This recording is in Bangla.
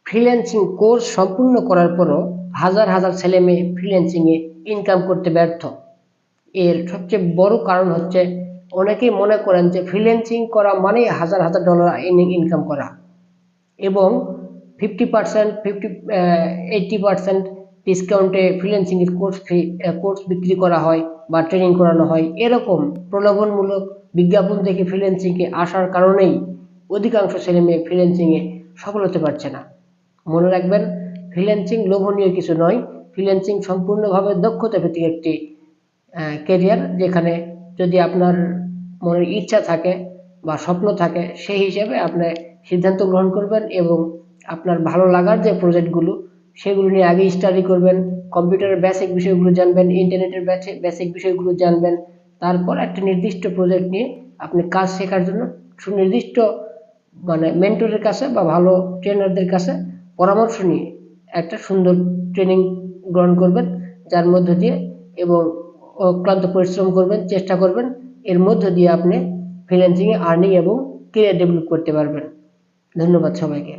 ফ্রিল্যান্সিং কোর্স সম্পূর্ণ করার পরও হাজার হাজার ছেলে মেয়ে ফ্রিল্যান্সিংয়ে ইনকাম করতে ব্যর্থ। এর সবচেয়ে বড় কারণ হচ্ছে অনেকেই মনে করেন যে ফ্রিল্যান্সিং করা মানেই হাজার হাজার ডলার ইনকাম করা, এবং 80% ডিসকাউন্টে ফ্রিল্যান্সিংয়ের কোর্স বিক্রি করা হয় বা ট্রেনিং করানো হয়। এরকম প্রলোভনমূলক বিজ্ঞাপন দেখে ফ্রিল্যান্সিংয়ে আসার কারণেই অধিকাংশ ছেলে মেয়ে ফ্রিল্যান্সিংয়ে সফল হতে পারছে না। মনে রাখবেন, ফ্রিল্যান্সিং লোভনীয় কিছু নয়। ফ্রিল্যান্সিং সম্পূর্ণভাবে দক্ষতা ভিত্তিক একটি ক্যারিয়ার, যেখানে যদি আপনার মনের ইচ্ছা থাকে বা স্বপ্ন থাকে, সেই হিসেবে আপনি সিদ্ধান্ত গ্রহণ করবেন এবং আপনার ভালো লাগার যে প্রজেক্টগুলো সেগুলো নিয়ে আগে স্টাডি করবেন, কম্পিউটারের বেসিক বিষয়গুলো জানবেন, ইন্টারনেটের বেসিক বিষয়গুলো জানবেন। তারপর একটা নির্দিষ্ট প্রজেক্ট নিয়ে আপনি কাজ শেখার জন্য সুনির্দিষ্ট মেন্টরের কাছে বা ভালো ট্রেনারদের কাছে পরামর্শ নিয়ে একটা সুন্দর ট্রেনিং গ্রহণ করবেন, যার মধ্য দিয়ে এবং অক্লান্ত পরিশ্রম করবেন, চেষ্টা করবেন, এর মধ্য দিয়ে আপনি ফ্রিল্যান্সিংয়ে আর্নিং এবং কেরিয়ার ডেভেলপ করতে পারবেন। ধন্যবাদ সবাইকে।